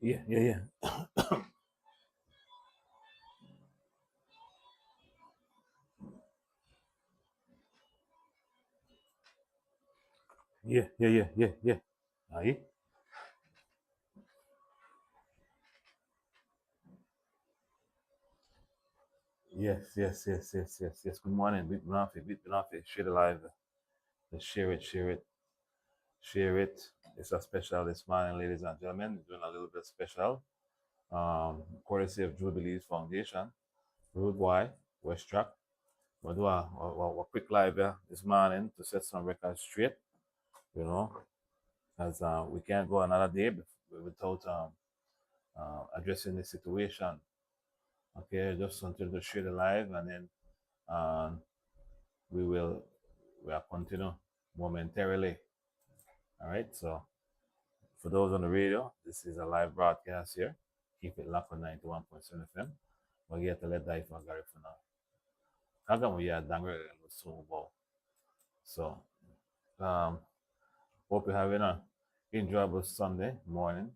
Yeah, yeah, yeah. Yeah, yeah, yeah, yeah, yeah. Aye. Yes, yes, yes, yes, yes, yes. Good morning. Bit Banafi, bit Banafi. Share the live. Let's share it, share it, share it. It's a special this morning, ladies and gentlemen. Doing a little bit special. Courtesy of Jubilee's Foundation, Road Y, West Track. We'll do a quick live here this morning to set some records straight, you know, as we can't go another day without addressing the situation. Okay, just continue to share the live and then um, we will continue momentarily. All right, so for those on the radio, this is a live broadcast here. Keep it locked on 91.7 FM. We get to let DYFA Garifuna. Kagam we are dangre so well. So um hope you're having a enjoyable Sunday morning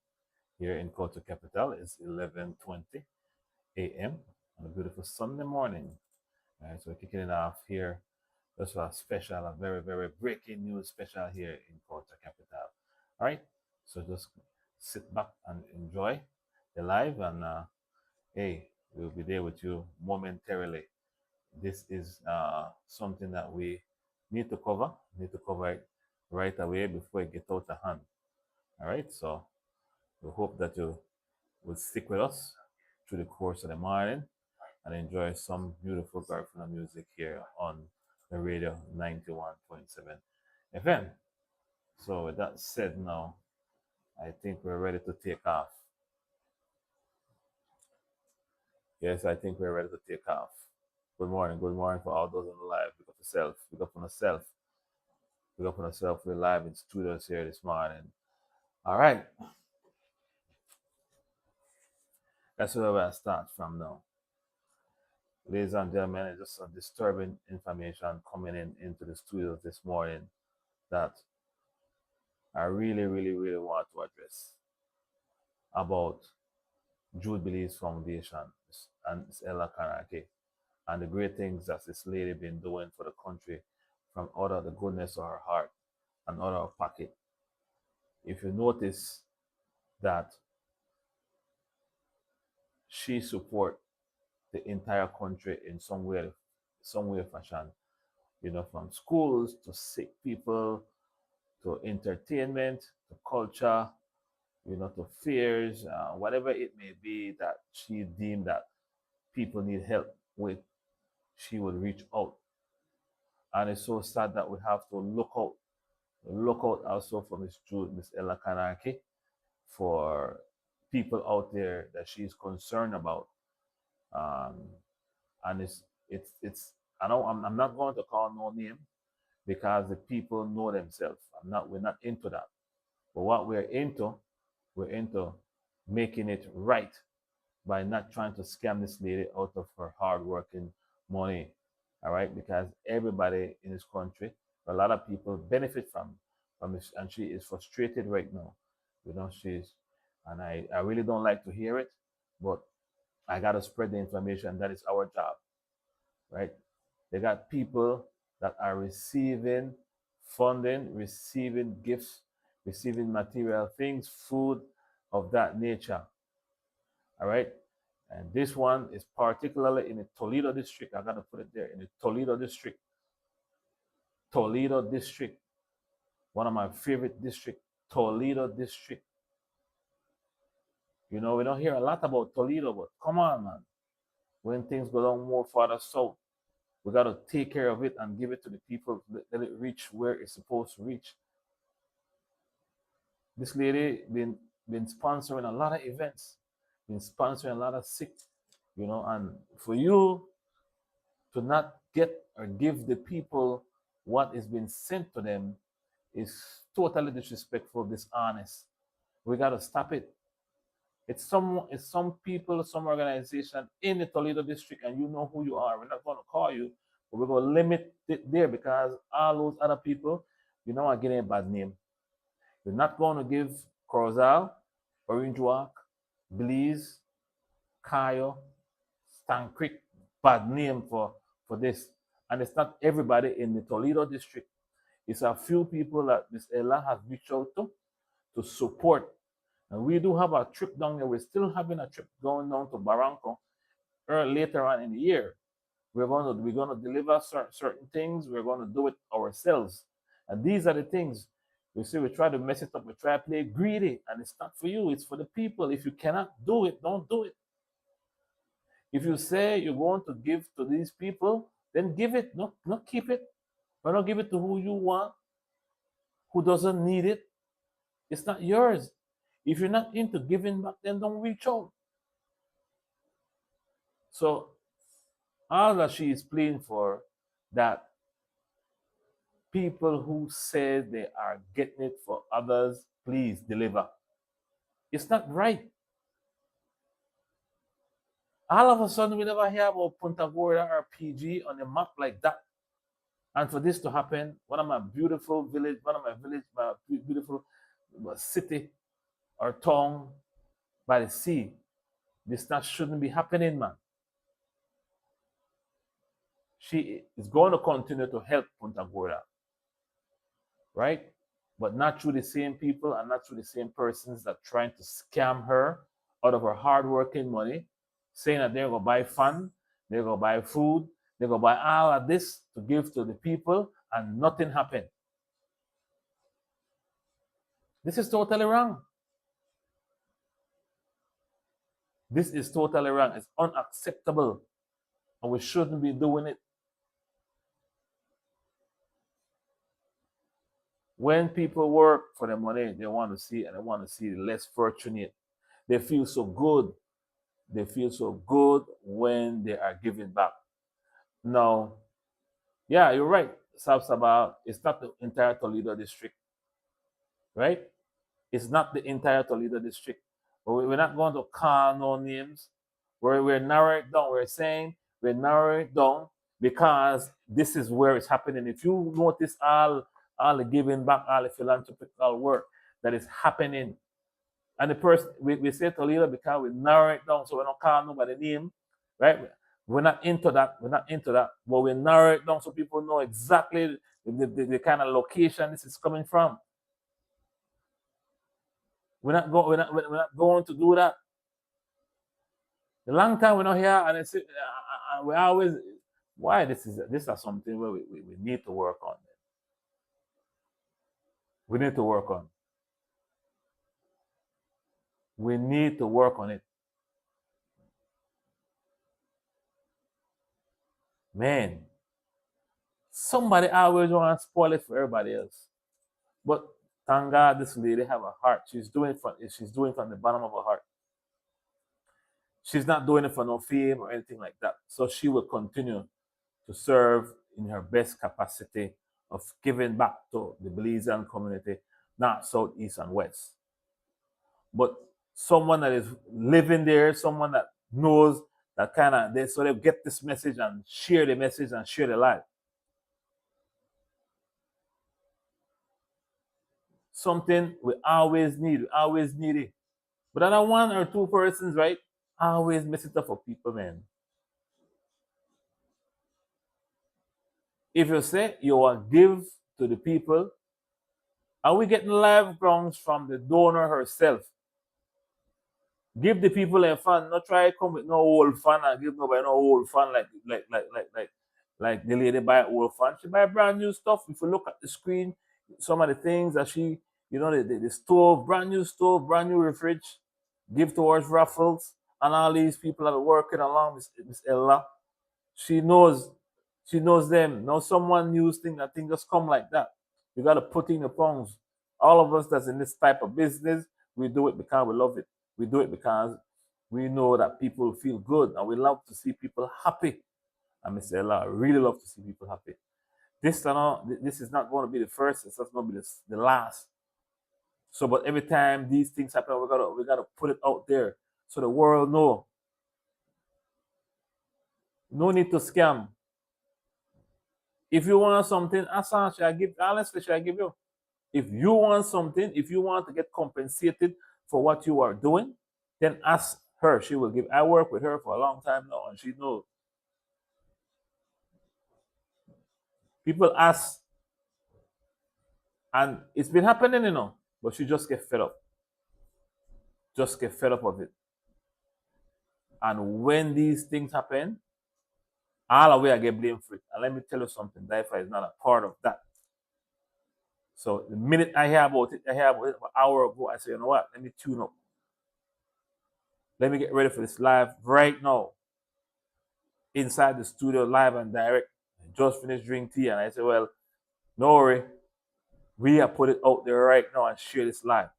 here in Kota Capital. It's 11:20 a.m. on a beautiful Sunday morning. All right, so we're kicking it off here. That's a special, a very, very breaking news special here in Kota Capital. All right, so just sit back and enjoy the live, and hey, we'll be there with you momentarily. This is something that we need to cover it right away before it gets out of hand. All right, so we hope that you will stick with us through the course of the morning and enjoy some beautiful Garifuna music here on the radio 91.7 FM. So, with that said, now I think we're ready to take off. Yes, I think we're ready to take off. Good morning for all those on the live. Pick up yourself, pick up on yourself, pick up on yourself. We're live in studios here this morning. All right, that's where we're start from now. Ladies and gentlemen, it's just some disturbing information coming in into the studios this morning that I really, really, really want to address about Jubilee's Foundation and Ella Kanake and the great things that this lady been doing for the country from out of the goodness of her heart and out of her pocket. If you notice that she support the entire country in some way, fashion, from schools to sick people to entertainment to culture, to fairs, whatever it may be that she deemed that people need help with, she would reach out. And it's so sad that we have to look out also for Miss Jude, Miss Ella Kanaki, for people out there that she's concerned about. Um, and it's I know I'm not going to call no name because the people know themselves. We're not into that. But what we're into making it right by not trying to scam this lady out of her hard working money. All right, because everybody in this country, a lot of people benefit from this, and she is frustrated right now. She's, and I really don't like to hear it, but I gotta spread the information. That is our job, right? They got people that are receiving funding, receiving gifts, receiving material things, food of that nature. All right. And this one is particularly in the Toledo district. I got to put it there in the Toledo district. Toledo district, one of my favorite districts, Toledo district. We don't hear a lot about Toledo, but come on, man. When things go down more farther south, we got to take care of it and give it to the people, let it reach where it's supposed to reach. This lady been sponsoring a lot of events, been sponsoring a lot of sick, and for you to not get or give the people what is being sent to them is totally disrespectful, dishonest. We got to stop it. It's some people, some organization in the Toledo district, and you know who you are. We're not going to call you, but we're going to limit it there because all those other people, are getting a bad name. We're not going to give Corozal, Orange Walk, Belize, Cayo, Stan Creek, bad name for this. And it's not everybody in the Toledo district. It's a few people that Miss Ella has reached out to support. And we do have a trip down there. We're still having a trip going down to Barranco later on in the year. We're going to deliver certain things. We're going to do it ourselves. And these are the things. We say we try to mess it up. We try to play greedy. And it's not for you. It's for the people. If you cannot do it, don't do it. If you say you're going to give to these people, then give it. Not keep it. But don't give it to who you want, who doesn't need it. It's not yours. If you're not into giving back, then don't reach out. So all that she is playing for, that people who say they are getting it for others, please deliver. It's not right. All of a sudden, we never hear about Punta Gorda or PG on the map like that. And for this to happen, one of my beautiful beautiful city or town by the sea, this not shouldn't be happening, man. She is going to continue to help Punta Gorda, right? But not through the same people and not through the same persons that trying to scam her out of her hard-working money, saying that they're going to buy fun, they're going to buy food, they're going to buy all of this to give to the people, and nothing happened. This is totally wrong. This is totally wrong. It's unacceptable. And we shouldn't be doing it. When people work for the money, they want to see, and they want to see the less fortunate. They feel so good. They feel so good when they are giving back. Now, yeah, you're right. Sabsaba, it's not the entire Toledo district, right? It's not the entire Toledo district. But we're not going to call no names. We're narrowing it down. We're saying we're narrowing it down because this is where it's happening. If you notice all the giving back, all the philanthropical work that is happening, and the person we say Toledo because we narrow it down, so we don't call nobody name, right? We're not into that. But we narrow it down so people know exactly the kind of location this is coming from. We're not going to do that. A long time we're not here, and it's we always why this is something where we need to work on. We need to work on. We need to work on it. Man, somebody always want to spoil it for everybody else. But thank God this lady have a heart. She's doing from the bottom of her heart. She's not doing it for no fame or anything like that. So she will continue to serve in her best capacity of giving back to the Belizean community, not South, East, and West. But someone that is living there, someone that knows that kind of, they sort of get this message and share the message and share the life. Something we always need it. But other one or two persons, right, always mess it up for people, man. If you say you want to give to the people, are we getting live grounds from the donor herself? Give the people a fund. Not try to come with no old fund and give nobody no old fund like the lady buy old fund. She buy brand new stuff. If you look at the screen, some of the things that she, the stove, brand new stove, brand new fridge, give towards raffles, and all these people that are working along Miss Ella. She knows them. Now someone new thing, that thing just come like that. You gotta put in the pounds. All of us that's in this type of business, we do it because we love it. We do it because we know that people feel good, and we love to see people happy. And Miss Ella, I really love to see people happy. This is not going to be the first. It's not going to be the last. So, but every time these things happen, we gotta put it out there so the world know. No need to scam. If you want something, should I give you? If you want something, if you want to get compensated for what you are doing, Then ask her, she will give. I work with her for a long time now, and she knows. People ask, and it's been happening, but she just get fed up. Just get fed up of it. And when these things happen, all the way I get blamed for it. And let me tell you something, DYFA is not a part of that. So the minute I hear about it an hour ago, I say, you know what? Let me tune up. Let me get ready for this live right now. Inside the studio, live and direct. I just finished drinking tea, and I say, well, no worry. We have put it out there right now and share this live.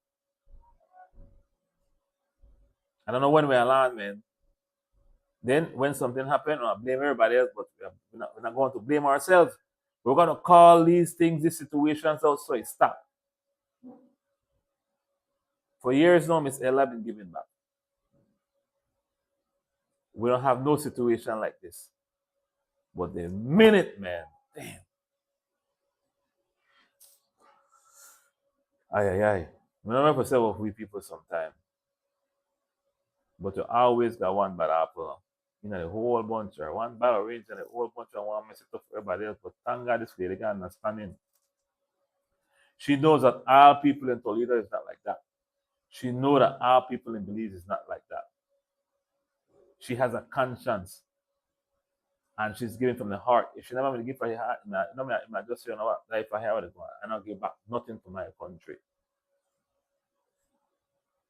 I don't know when we land, man. Then when something happens, I blame everybody else, but we're not going to blame ourselves. We're going to call these things, these situations out so it stops. For years now, Miss Ella been giving back. We don't have no situation like this. But the minute, man, damn. Aye. I remember say what we people sometimes. But you always got one bad apple. The whole bunch, or one bad orange and the whole bunch of one mess it up for everybody else. But thank God this lady got understanding. She knows that all people in Toledo is not like that. She knows that all people in Belize is not like that. She has a conscience. And she's giving from the heart. If she never will give from her heart, I might just say, you know what, if I have it, I don't give back nothing to my country.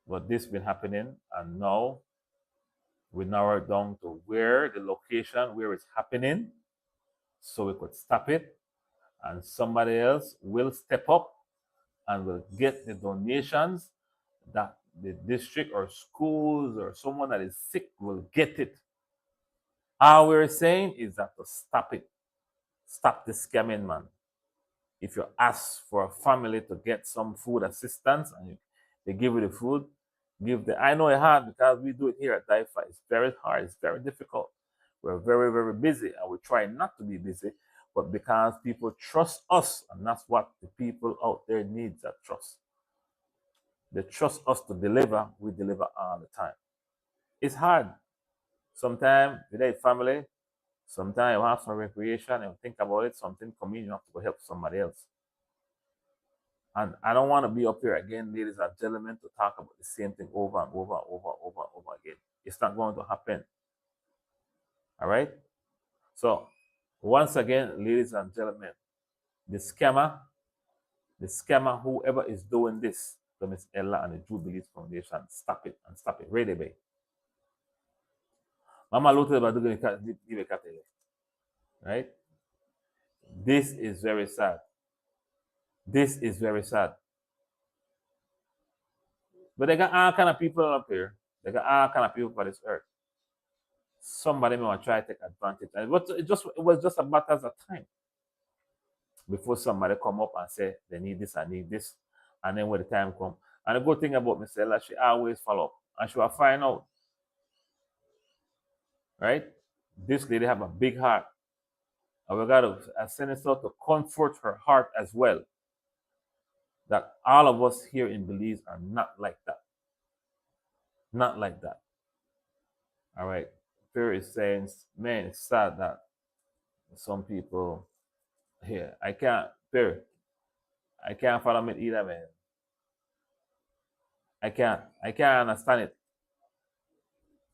But this been happening, and now we narrow it down to where the location where it's happening, so we could stop it, and somebody else will step up and will get the donations that the district or schools or someone that is sick will get it. All we're saying is that to stop it. Stop the scamming, man. If you ask for a family to get some food assistance and they give you the food, I know it's hard because we do it here at DYFA. It's very hard. It's very difficult. We're very, very busy, and we try not to be busy, but because people trust us, and that's what the people out there need, that trust. They trust us to deliver. We deliver all the time. It's hard. Sometimes with a family, sometimes you have some recreation and you think about it, something come in, you have to go help somebody else. And I don't want to be up here again, ladies and gentlemen, to talk about the same thing over and over and over again. It's not going to happen. All right? So, once again, ladies and gentlemen, the scammer, whoever is doing this to Miss Ella and the Jubilees Foundation, stop it and stop it. Ready, babe. Mama Luther, right? This is very sad. This is very sad. But they got all kind of people up here. They got all kind of people for this earth. Somebody may want to try to take advantage. And it was just a matter of time before somebody come up and say they need this, I need this. And then when the time comes. And the good thing about Miss Ella, she always follow up. And she will find out. Right? This lady have a big heart. And we got to send this out to comfort her heart as well. That all of us here in Belize are not like that. Not like that. All right. Perry is saying, man, it's sad that some people here. I can't follow it either, man. I can't understand it.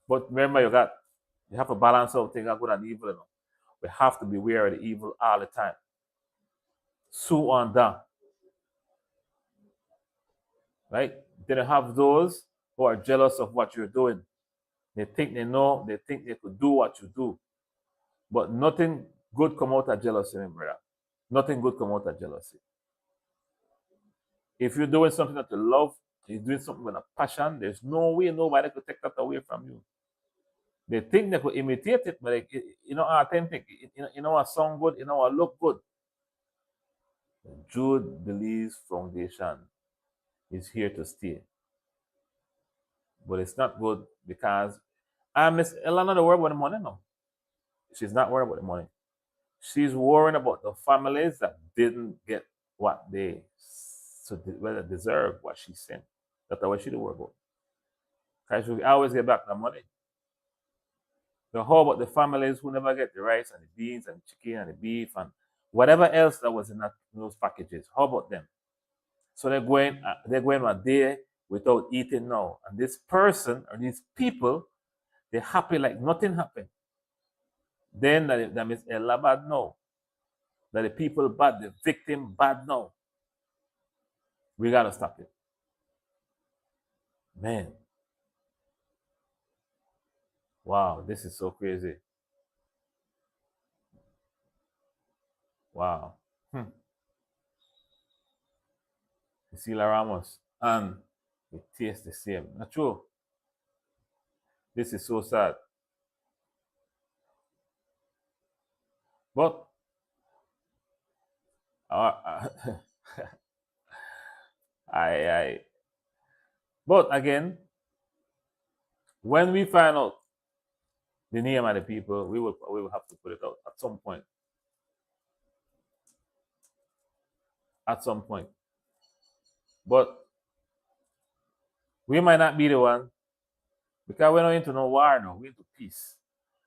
But remember, you have to balance out things good and evil. We have to be aware of the evil all the time. So on that. Right? Then you have those who are jealous of what you're doing. They think they know, they think they could do what you do. But nothing good come out of jealousy, brother. Nothing good come out of jealousy. If you're doing something that you love, you're doing something with a passion, there's no way nobody could take that away from you. They think they could imitate it, but authentic. What sound good, what look good. The Jubilees Foundation is here to stay. But it's not good because Miss Ella not worried about the money now. She's not worried about the money. She's worrying about the families that didn't get what they deserve, what she sent. That's what she worry about. Because we always get back the money. So how about the families who never get the rice and the beans and the chicken and the beef and whatever else that was in those packages? How about them? So they're going a day without eating now. And this person or these people, they're happy like nothing happened. Then that means Ella bad now. That the people bad, the victim bad now. We gotta stop it. Man. Wow, this is so crazy. Wow. Cecilia Ramos. And it tastes the same. Not true. This is so sad. But I but again, when we find out the name of the people, we will have to put it out at some point. At some point. But we might not be the one because we're not into no war now. We're into peace.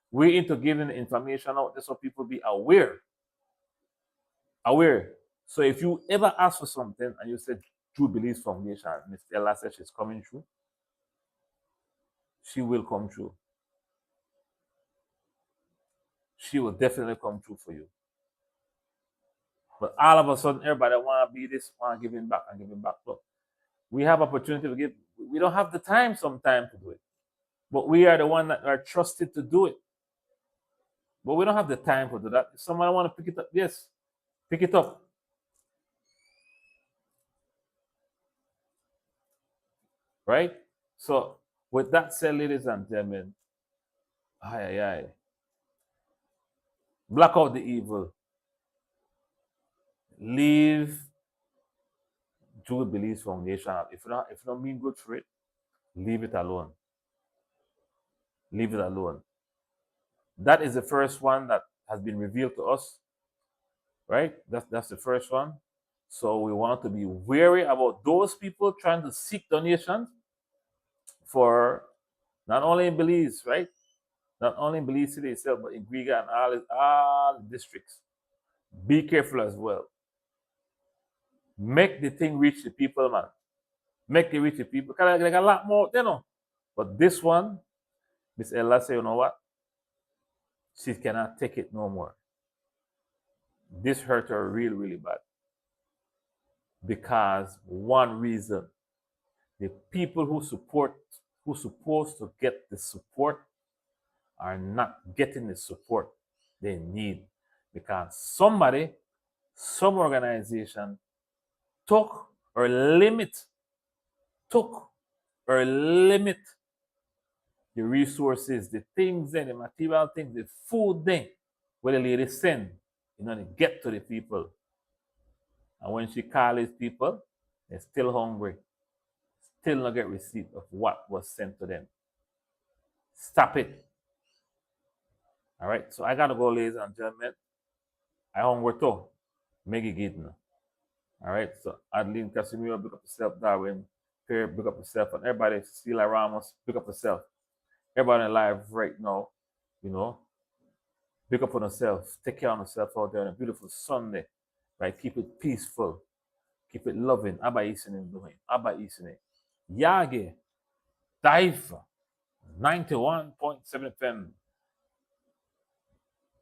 We're into giving information out there so people be aware. Aware. So if you ever ask for something and you said True Beliefs Foundation, Miss Ella said she's coming through, she will come through. She will definitely come through for you. But all of a sudden, everybody want to be this, want to give him back and give him back. Look, we have opportunity to give. We don't have the time sometimes to do it. But we are the one that are trusted to do it. But we don't have the time to do that. If someone want to pick it up, yes, pick it up. Right? So with that said, ladies and gentlemen, block out the evil. Leave True Beliefs Foundation. If you don't mean good for it, leave it alone. Leave it alone. That is the first one that has been revealed to us. Right? That's the first one. So we want to be wary about those people trying to seek donations for not only in Belize, right? Not only in Belize City itself, but in Griga and all districts. Be careful as well. Make the thing reach the people, man. Make it reach the people. Because like a lot more, you know. But this one, Miss Ella said, you know what? She cannot take it no more. This hurt her really, really bad. Because one reason, the people who's supposed to get the support are not getting the support they need. Because some organization took or limit the resources, the things, the material things, the food thing, where the lady send, to get to the people. And when she call these people, they're still hungry, still not get receipt of what was sent to them. Stop it. All right, so I gotta go, ladies and gentlemen. I hungry too. Make it get now. All right, so Adeline Casimiro, pick up yourself. Darwin, Pierre, pick up yourself. And everybody, Cecilia Ramos, pick up yourself. Everybody alive right now, pick up on yourself. Take care of yourself out there on a beautiful Sunday. Right, keep it peaceful. Keep it loving. Abba Isinin doing. Abba Isinin. Yage. DYFA. 91.7 FM.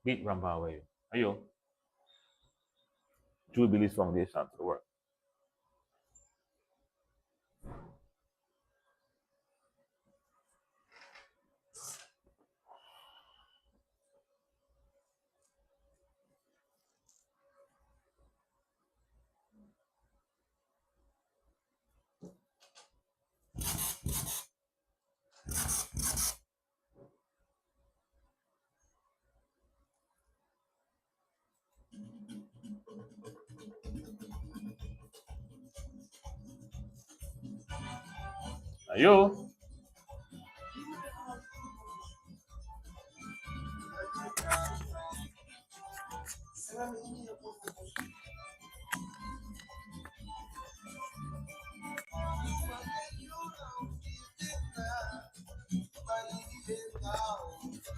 Beat Ramba away. Ayo. True Beliefs Foundation to the work. Ayo.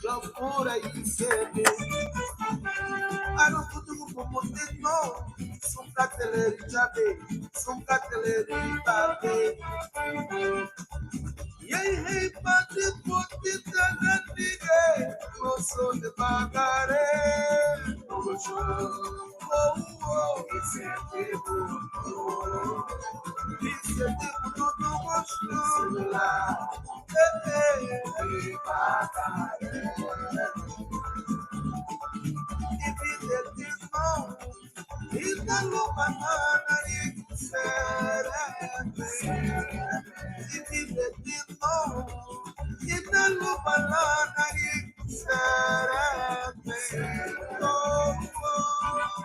Loucura e sede. Arukutu kumutino. Sunkateleri jabe. Sunkateleri babe. Yei pati poti tanandige. Oso de bagare. Oh, oh, it's a people. It's a people to watch you. Hey, if it is known, it's the look banana in said. If it is known, it's the look banana in said. Oh, oh.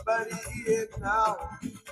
But he is now.